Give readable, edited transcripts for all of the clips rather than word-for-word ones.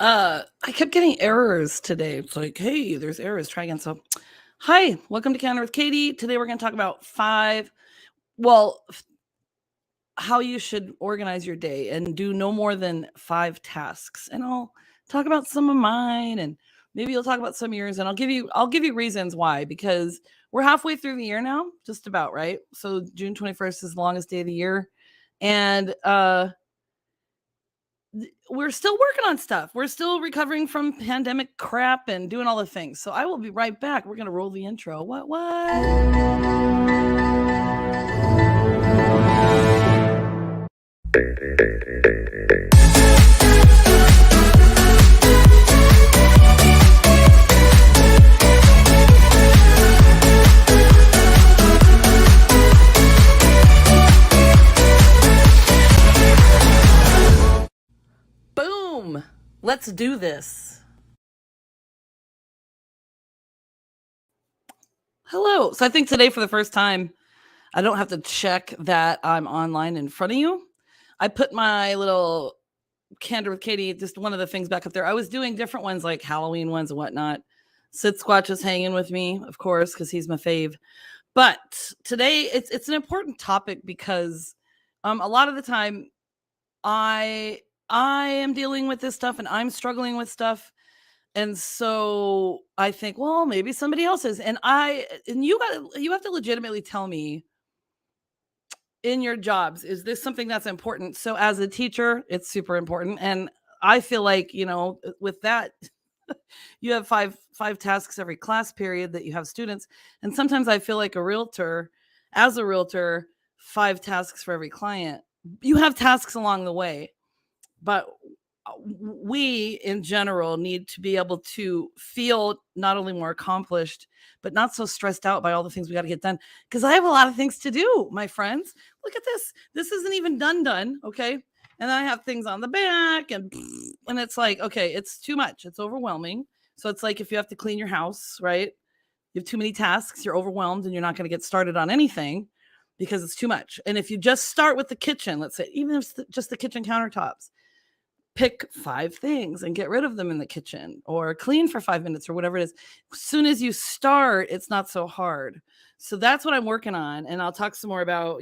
I kept getting errors today. It's like, hey, there's errors. Try again. So, hi, welcome to Counter with Katie. Today we're going to talk about well, how you should organize your day and do no more than 5 tasks. And I'll talk about some of mine, and maybe you'll talk about some of yours, and I'll give you reasons why, because we're halfway through the year now, just about, right? So June 21st is the longest day of the year. And we're still working on stuff. We're still recovering from pandemic crap and doing all the things. So I will be right back. We're going to roll the intro. What? Boom. Let's do this. Hello. So I think today, for the first time, I don't have to check that I'm online in front of you. I put my little Candor with Katie, just one of the things back up there. I was doing different ones, like Halloween ones and whatnot. Sid Squatch is hanging with me, of course, because he's my fave. But today it's an important topic because a lot of the time I am dealing with this stuff and I'm struggling with stuff. And so I think, well, maybe somebody else is. And you have to legitimately tell me in your jobs, is this something that's important? So as a teacher, it's super important. And I feel like, with that, you have five tasks every class period that you have students. And sometimes I feel like as a realtor, 5 tasks for every client. You have tasks along the way, but we in general need to be able to feel not only more accomplished, but not so stressed out by all the things we got to get done. Because I have a lot of things to do, my friends. Look at this. This isn't even done. Okay. And then I have things on the back, and it's like, okay, it's too much. It's overwhelming. So it's like if you have to clean your house, right? You have too many tasks, you're overwhelmed, and you're not going to get started on anything because it's too much. And if you just start with the kitchen, let's say, even if it's just the kitchen countertops, pick 5 things and get rid of them in the kitchen, or clean for 5 minutes, or whatever it is. As soon as you start, it's not so hard. So that's what I'm working on. And I'll talk some more about,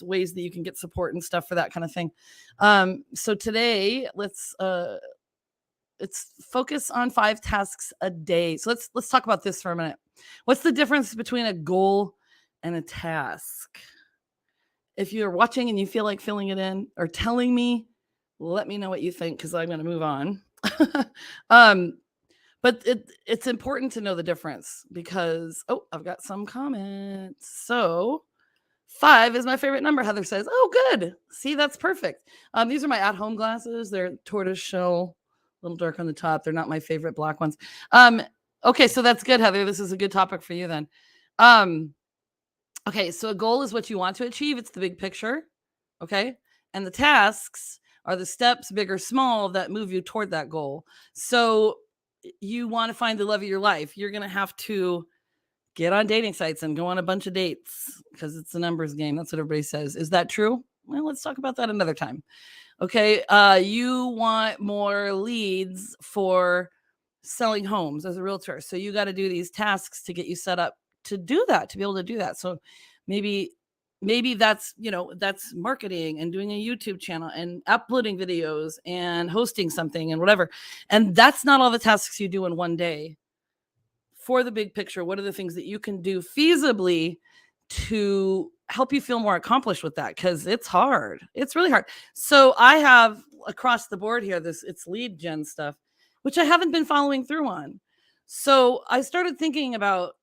ways that you can get support and stuff for that kind of thing. So today let's focus on 5 tasks a day. So let's talk about this for a minute. What's the difference between a goal and a task? If you're watching and you feel like filling it in or telling me, let me know what you think, because I'm going to move on. um, but it's important to know the difference because, I've got some comments. So 5 is my favorite number, Heather says. Oh, good. See, that's perfect. These are my at-home glasses. They're tortoise shell, a little dark on the top. They're not my favorite black ones. Okay, so that's good, Heather. This is a good topic for you then. Okay, so a goal is what you want to achieve. It's the big picture. Okay. And the tasks are the steps, big or small, that move you toward that goal. So you want to find the love of your life. You're going to have to get on dating sites and go on a bunch of dates because it's a numbers game. That's what everybody says. Is that true? Well, let's talk about that another time. Okay. You want more leads for selling homes as a realtor. So you got to do these tasks to get you set up to do that, to be able to do that. So maybe that's that's marketing and doing a YouTube channel and uploading videos and hosting something and whatever. And that's not all the tasks you do in one day. For the big picture, what are the things that you can do feasibly to help you feel more accomplished with that? Because it's hard. It's really hard. So I have across the board here it's lead gen stuff, which I haven't been following through on. So I started thinking about,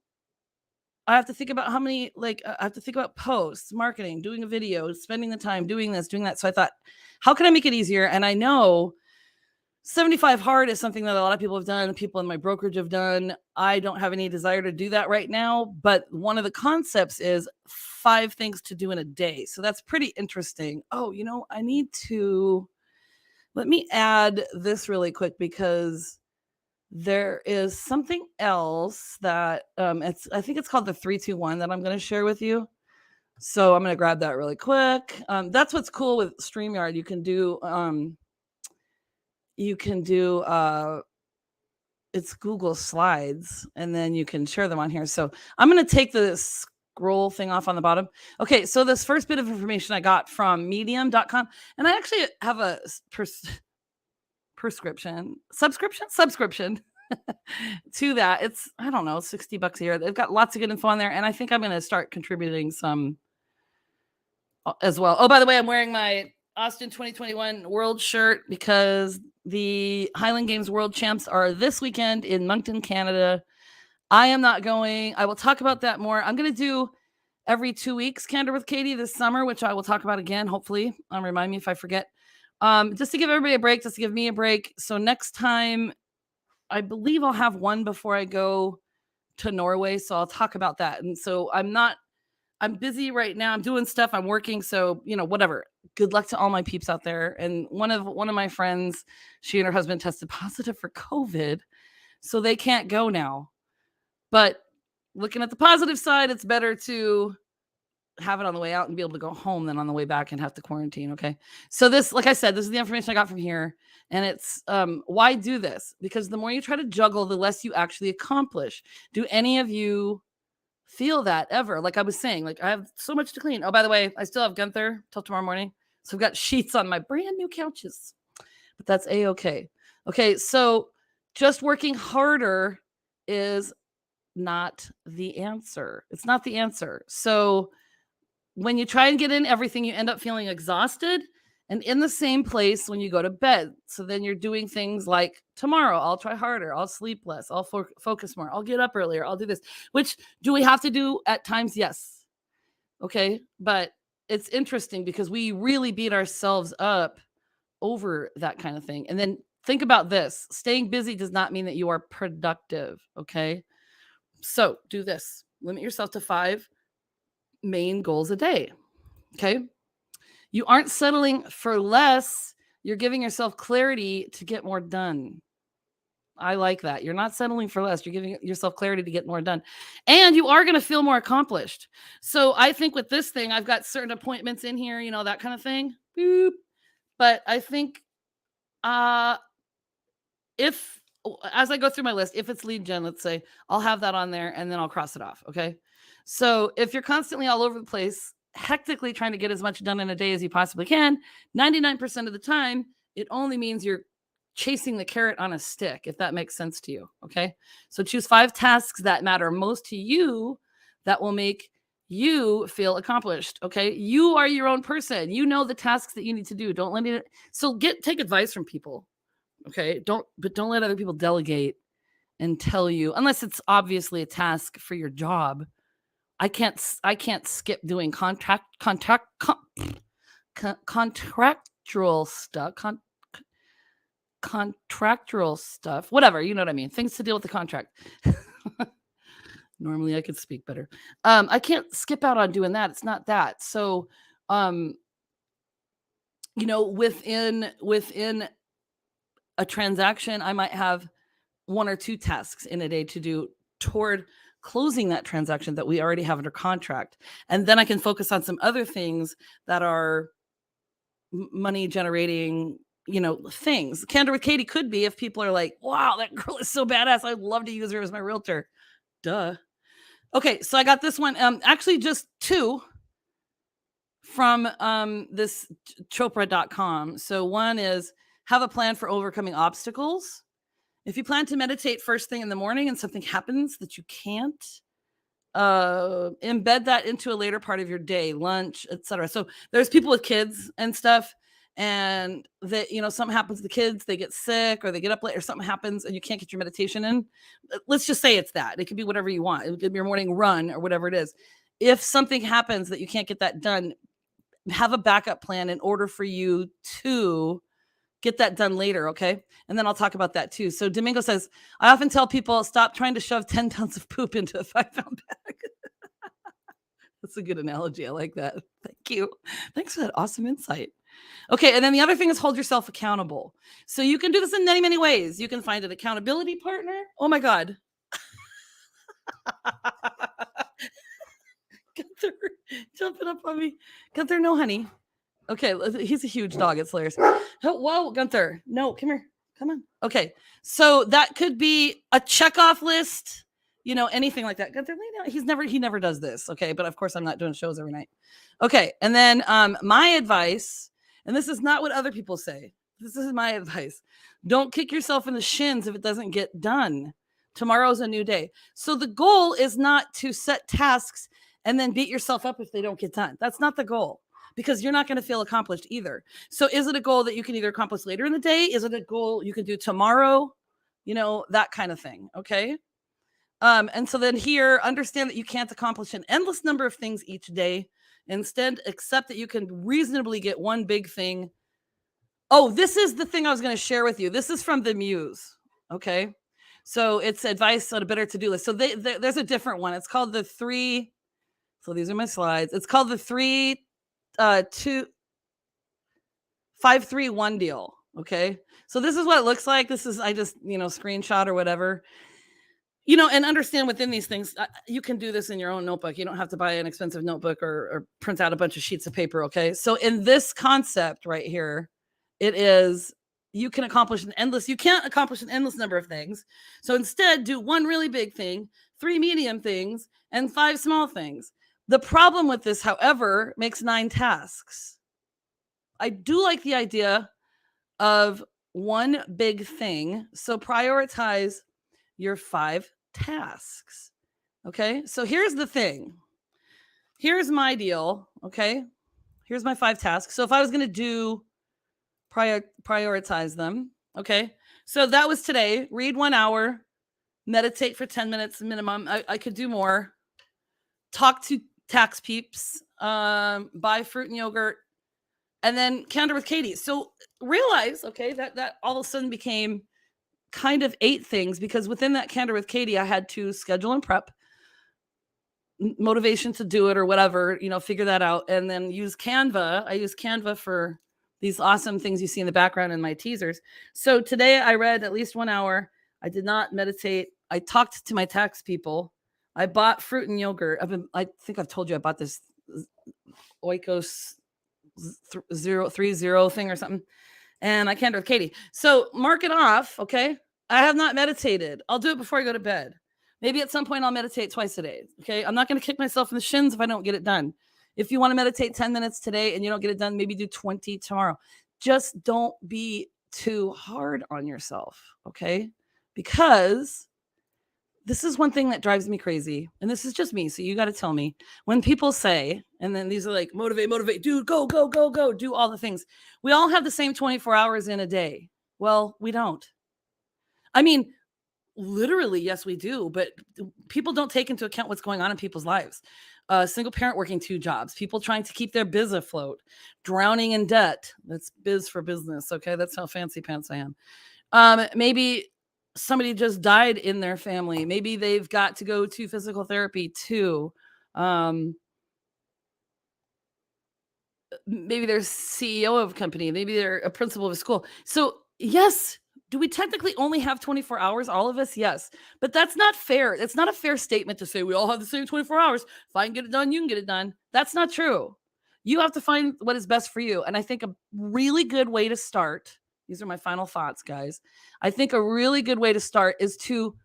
I have to think about how many, I have to think about posts, marketing, doing a video, spending the time doing this, doing that. So I thought, how can I make it easier? And I know 75 hard is something that a lot of people have done. People in my brokerage have done. I don't have any desire to do that right now. But one of the concepts is 5 things to do in a day. So that's pretty interesting. Oh, let me add this really quick, because there is something else that I think it's called the 3-2-1 that I'm going to share with you. So I'm going to grab that really quick. That's what's cool with StreamYard. You can do you can do it's Google Slides, and then you can share them on here. So I'm going to take the scroll thing off on the bottom. Okay, so this first bit of information I got from medium.com, and I actually have a subscription to that. It's, I don't know, $60 a year. They've got lots of good info on there, and I think I'm going to start contributing some as well. Oh, by the way, I'm wearing my Austin 2021 World shirt because the Highland Games World Champs are this weekend in Moncton, Canada. I am not going. I will talk about that more. I'm going to do every 2 weeks Candor with Katie this summer, which I will talk about again, hopefully. Remind me if I forget. Just to give everybody a break, just to give me a break. So next time, I believe I'll have one before I go to Norway. So I'll talk about that. And so I'm busy right now. I'm doing stuff. I'm working. So, whatever. Good luck to all my peeps out there. And one of my friends, she and her husband tested positive for COVID. So they can't go now. But looking at the positive side, it's better to have it on the way out and be able to go home than on the way back and have to quarantine. Okay. So this, like I said, this is the information I got from here. And it's why do this? Because the more you try to juggle, the less you actually accomplish. Do any of you feel that ever? Like I was saying, like I have so much to clean. Oh, by the way, I still have Gunther till tomorrow morning. So I've got sheets on my brand new couches, but that's a-okay. Okay. So just working harder is not the answer. It's not the answer. So when you try and get in everything, you end up feeling exhausted and in the same place when you go to bed. So then you're doing things like tomorrow, I'll try harder. I'll sleep less. I'll focus more. I'll get up earlier. I'll do this, which do we have to do at times? Yes. Okay. But it's interesting because we really beat ourselves up over that kind of thing. And then think about this. Staying busy does not mean that you are productive. Okay. So do this. Limit yourself to 5 main goals a day. Okay. You aren't settling for less. You're giving yourself clarity to get more done. I like that. You're not settling for less. You're giving yourself clarity to get more done. And you are going to feel more accomplished. So I think with this thing, I've got certain appointments in here, that kind of thing. Boop. But I think if, as I go through my list, if it's lead gen, let's say, I'll have that on there and then I'll cross it off. Okay. So if you're constantly all over the place, hectically trying to get as much done in a day as you possibly can, 99% of the time, it only means you're chasing the carrot on a stick, if that makes sense to you. Okay. So choose 5 tasks that matter most to you that will make you feel accomplished. Okay. You are your own person. You know the tasks that you need to do. Don't let it. So take advice from people. Okay. Don't let other people delegate and tell you, unless it's obviously a task for your job. I can't skip doing contractual stuff, contractual stuff, whatever, you know what I mean? Things to deal with the contract. Normally I could speak better. I can't skip out on doing that. It's not that. So, within a transaction, I might have 1 or 2 tasks in a day to do toward closing that transaction that we already have under contract. And then I can focus on some other things that are money generating, things. Candor with Katie could be if people are like, wow, that girl is so badass. I'd love to use her as my realtor. Duh. Okay. So I got this one. Actually just 2 from this Chopra.com. So one is have a plan for overcoming obstacles. If you plan to meditate first thing in the morning and something happens that you can't, embed that into a later part of your day, lunch, etc. So there's people with kids and stuff, and that, something happens to the kids, they get sick or they get up late or something happens and you can't get your meditation in. Let's just say it's that. It could be whatever you want. It could be your morning run or whatever it is. If something happens that you can't get that done, have a backup plan in order for you to get that done later. Okay. And then I'll talk about that too. So Domingo says, I often tell people stop trying to shove 10 tons of poop into a 5-pound bag. That's a good analogy. I like that. Thank you. Thanks for that awesome insight. Okay. And then the other thing is hold yourself accountable. So you can do this in many, many ways. You can find an accountability partner. Oh my God. Gunther jumping up on me. Gunther, no, honey. Okay, he's a huge dog. It's hilarious. Whoa, Gunther. No, come here. Come on. Okay. So that could be a checkoff list, anything like that. He never does this. Okay. But of course I'm not doing shows every night. Okay. And then my advice, and this is not what other people say. This is my advice. Don't kick yourself in the shins if it doesn't get done. Tomorrow's a new day. So the goal is not to set tasks and then beat yourself up if they don't get done. That's not the goal, because you're not going to feel accomplished either. So is it a goal that you can either accomplish later in the day? Is it a goal you can do tomorrow? That kind of thing. Okay. And so then here, understand that you can't accomplish an endless number of things each day. Instead, accept that you can reasonably get one big thing. Oh, this is the thing I was going to share with you. This is from the Muse. Okay. So it's advice on a better to-do list. So there's a different one. It's called the 3. So these are my slides. It's called the 3, 2, 5, 3, 1 deal. Okay. So this is what it looks like. This is, I just, screenshot or whatever, and understand within these things, you can do this in your own notebook. You don't have to buy an expensive notebook or print out a bunch of sheets of paper. Okay. So in this concept right here, it is, you can't accomplish an endless number of things. So instead, do one really big thing, 3 medium things, and 5 small things. The problem with this, however, makes 9 tasks. I do like the idea of one big thing. So prioritize your 5 tasks. Okay. So here's the thing. Here's my deal. Okay. Here's my 5 tasks. So if I was going to prioritize them. Okay. So that was today. Read 1 hour, meditate for 10 minutes minimum. I could do more. Talk to tax peeps, buy fruit and yogurt, and then calendar with Katie. So realize, okay, that all of a sudden became kind of 8 things, because within that calendar with Katie, I had to schedule and prep, motivation to do it or whatever, figure that out, and then use Canva. I use Canva for these awesome things you see in the background in my teasers. So today I read at least 1 hour. I did not meditate. I talked to my tax people. I bought fruit and yogurt. I think I've told you I bought this Oikos 030 thing or something. And I can't with Katie. So mark it off. Okay. I have not meditated. I'll do it before I go to bed. Maybe at some point I'll meditate twice a day. Okay. I'm not going to kick myself in the shins if I don't get it done. If you want to meditate 10 minutes today and you don't get it done, maybe do 20 tomorrow. Just don't be too hard on yourself. Okay. Because this is one thing that drives me crazy. And this is just me. So you got to tell me when people say, and then these are like, motivate, dude, go, do all the things. We all have the same 24 hours in a day. Well, we don't. I mean, literally, yes, we do. But people don't take into account what's going on in people's lives. Single parent working 2 jobs, people trying to keep their biz afloat, drowning in debt. That's biz for business. Okay. That's how fancy pants I am. Maybe somebody just died in their family. Maybe they've got to go to physical therapy too. Maybe they're CEO of a company. Maybe they're a principal of a school. So yes, do we technically only have 24 hours? All of us? Yes. But that's not fair. It's not a fair statement to say we all have the same 24 hours. If I can get it done, you can get it done. That's not true. You have to find what is best for you. And I think a really good way to start, these are my final thoughts, guys. I think a really good way to start is to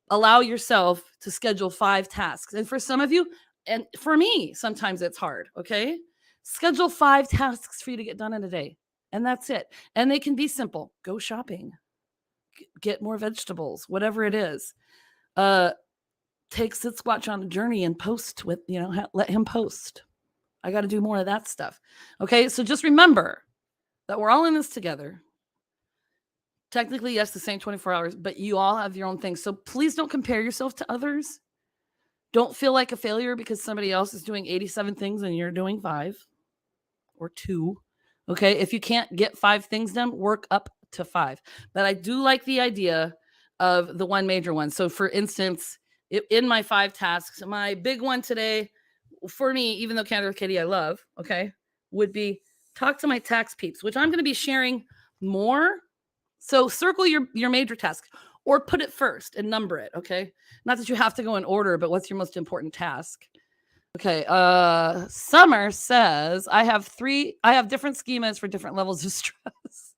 allow yourself to schedule 5 tasks. And for some of you, and for me, sometimes it's hard. Okay. Schedule 5 tasks for you to get done in a day. And that's it. And they can be simple. Go shopping, get more vegetables, whatever it is. Take Sasquatch on a journey and post with, let him post. I got to do more of that stuff. Okay. So just remember that we're all in this together. Technically, yes, the same 24 hours, but you all have your own things. So please don't compare yourself to others. Don't feel like a failure because somebody else is doing 87 things and you're doing 5 or 2. Okay. If you can't get 5 things done, work up to 5. But I do like the idea of the one major one. So for instance, in my 5 tasks, my big one today for me, even though Canada with Katie I love, okay, would be talk to my tax peeps, which I'm going to be sharing more. So circle your major task or put it first and number it. Okay. Not that you have to go in order, but what's your most important task? Okay. Summer says I have different schemas for different levels of stress.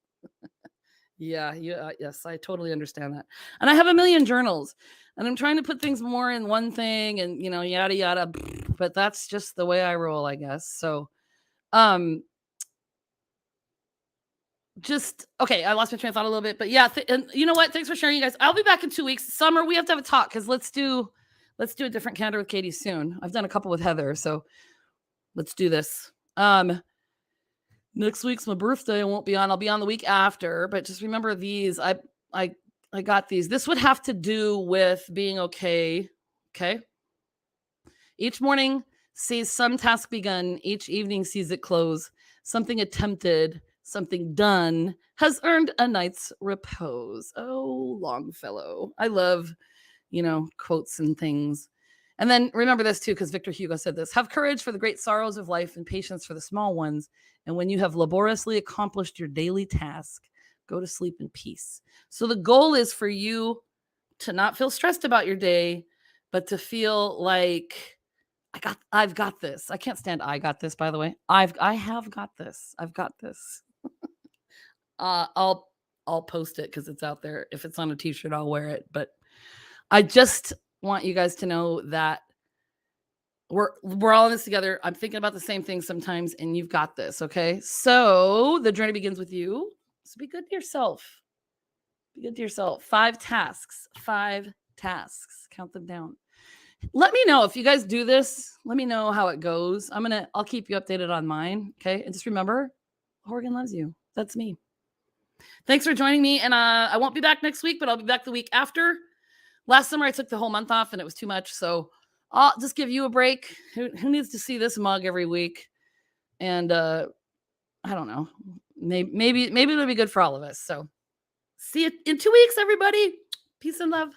Yeah, yes, I totally understand that. And I have a million journals, and I'm trying to put things more in one thing and, yada yada, but that's just the way I roll, I guess. So, um just okay, I lost my train of thought a little bit, but yeah, and you know what? Thanks for sharing, you guys. I'll be back in 2 weeks. Summer, we have to have a talk cuz let's do a different candor with Katie soon. I've done a couple with Heather, so let's do this. Next week's my birthday. I won't be on. I'll be on the week after, but just remember these. I I got these. This would have to do with being okay. Okay. Each morning sees some task begun, each evening sees it close. Something attempted, something done has earned a night's repose. Oh, Longfellow. I love, quotes and things. And then remember this too, because Victor Hugo said this: have courage for the great sorrows of life and patience for the small ones. And when you have laboriously accomplished your daily task, go to sleep in peace. So the goal is for you to not feel stressed about your day, but to feel like I've got this. I can't stand I got this, by the way. I have got this. I've got this. Uh I'll I'll post it because it's out there. If it's on a t-shirt, I'll wear it. But I just want you guys to know that we're all in this together. I'm thinking about the same thing sometimes, and you've got this. Okay. So the journey begins with you. So be good to yourself. Be good to yourself. 5 tasks. 5 tasks. Count them down. Let me know if you guys do this. Let me know how it goes. I'll keep you updated on mine. Okay. And just remember, Horgan loves you. That's me. Thanks for joining me. And I won't be back next week, but I'll be back the week after. Last summer, I took the whole month off and it was too much. So I'll just give you a break. Who needs to see this mug every week? And I don't know. Maybe it'll be good for all of us. So see you in 2 weeks, everybody. Peace and love.